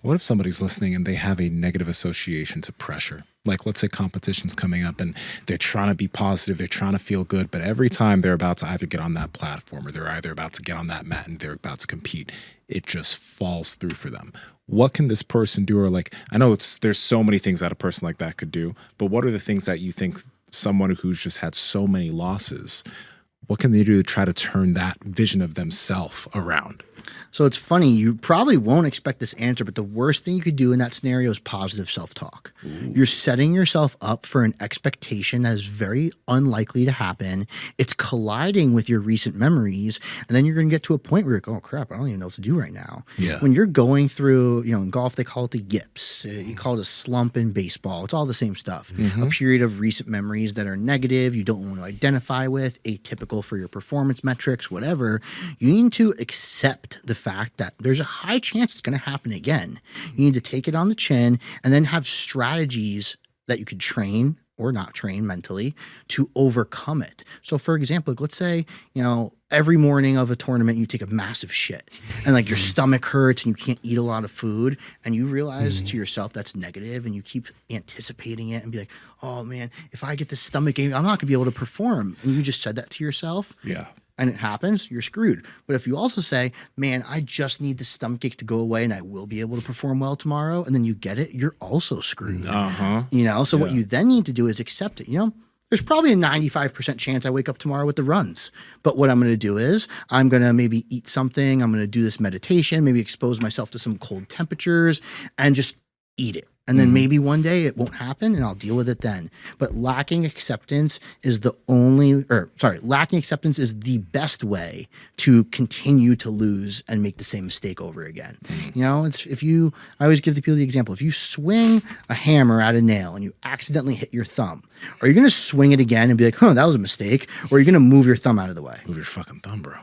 What if somebody's listening and they have a negative association to pressure? Like, let's say competition's coming up and they're trying to be positive, they're trying to feel good, but every time they're about to either get on that platform or they're either about to get on that mat and they're about to compete, it just falls through for them. What can this person do? Or like, I know there's so many things that a person like that could do, but what are the things that you think someone who's just had so many losses, what can they do to try to turn that vision of themselves around? So it's funny, you probably won't expect this answer, but the worst thing you could do in that scenario is positive self-talk. You're setting yourself up for an expectation that is very unlikely to happen. It's colliding with your recent memories, and then you're going to get to a point where you're like, oh crap, I don't even know what to do right now. Yeah. When you're going through, in golf, they call it the yips. You call it a slump in baseball. It's all the same stuff. A period of recent memories that are negative, you don't want to identify with, atypical for your performance metrics, whatever. You need to accept the fact that there's a high chance it's going to happen again. You need to take it on the chin and then have strategies that you could train or not train mentally to overcome it. So for example, like let's say, every morning of a tournament, you take a massive shit and like your stomach hurts and you can't eat a lot of food and you realize to yourself that's negative and you keep anticipating it and be like, oh man, if I get this stomach ache, I'm not gonna be able to perform. And you just said that to yourself. Yeah. And it happens, you're screwed. But if you also say, man, I just need the stomach ache to go away and I will be able to perform well tomorrow, and then you get it, you're also screwed. So what you then need to do is accept it. There's probably a 95% chance I wake up tomorrow with the runs. But what I'm going to do is I'm going to maybe eat something. I'm going to do this meditation, maybe expose myself to some cold temperatures and just eat it. And then maybe one day it won't happen and I'll deal with it then. But lacking acceptance is the best way to continue to lose and make the same mistake over again. I always give the people the example. If you swing a hammer at a nail and you accidentally hit your thumb, are you going to swing it again and be like, that was a mistake? Or are you going to move your thumb out of the way? Move your fucking thumb, bro.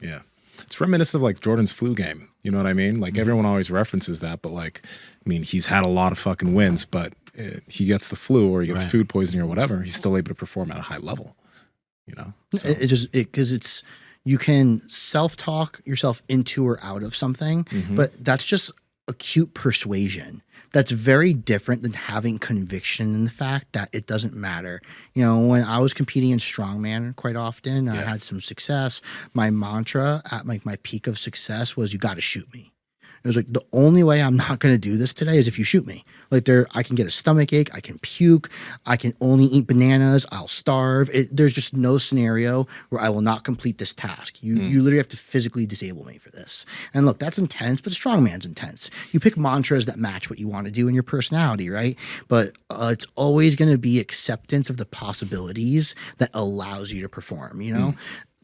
Yeah. It's reminiscent of like Jordan's flu game. You know what I mean? Like everyone always references that, but like, he's had a lot of fucking wins, but he gets the flu or he gets food poisoning or whatever. He's still able to perform at a high level, So. Because you can self-talk yourself into or out of something, but that's just acute persuasion. That's very different than having conviction in the fact that it doesn't matter. When I was competing in strongman quite often, I had some success. My mantra at my peak of success was, you got to shoot me. It was like, the only way I'm not going to do this today is if you shoot me. Like I can get a stomach ache, I can puke, I can only eat bananas, I'll starve. There's just no scenario where I will not complete this task. You literally have to physically disable me for this. And look, that's intense, but strongman's intense. You pick mantras that match what you want to do in your personality, right? But it's always going to be acceptance of the possibilities that allows you to perform,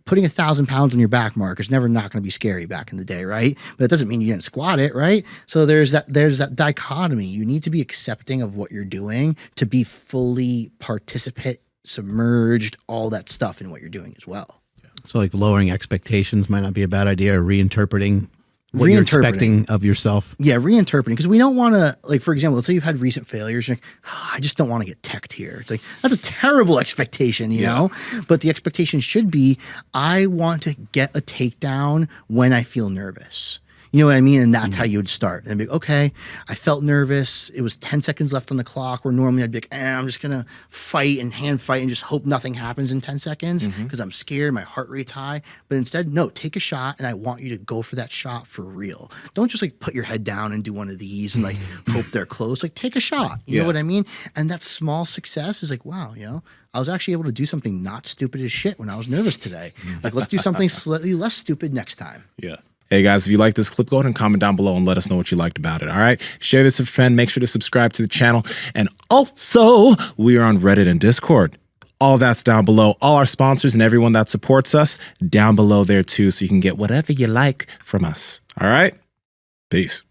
Putting 1,000 pounds on your back, Mark, is never not going to be scary back in the day, right? But it doesn't mean you didn't squat it, right? So there's that dichotomy. You need to be accepting of what you're doing to be fully participant, submerged, all that stuff in what you're doing as well. So like lowering expectations might not be a bad idea, or reinterpreting what you're expecting of yourself. Yeah, reinterpreting. Because we don't want to, like, for example, let's say you've had recent failures. You're like, I just don't want to get teched here. It's like, that's a terrible expectation, you know? But the expectation should be, I want to get a takedown when I feel nervous. You know what I mean? And that's how you would start. And be like, okay, I felt nervous. It was 10 seconds left on the clock, where normally I'd be like, I'm just going to fight and hand fight and just hope nothing happens in 10 seconds because I'm scared, my heart rate's high. But instead, no, take a shot and I want you to go for that shot for real. Don't just like put your head down and do one of these and like hope they're close. Like take a shot. You know what I mean? And that small success is like, wow, I was actually able to do something not stupid as shit when I was nervous today. Like, let's do something slightly less stupid next time. Yeah. Hey guys, if you like this clip, go ahead and comment down below and let us know what you liked about it, all right? Share this with a friend. Make sure to subscribe to the channel. And also, we are on Reddit and Discord. All that's down below. All our sponsors and everyone that supports us down below there too, so you can get whatever you like from us, all right? Peace.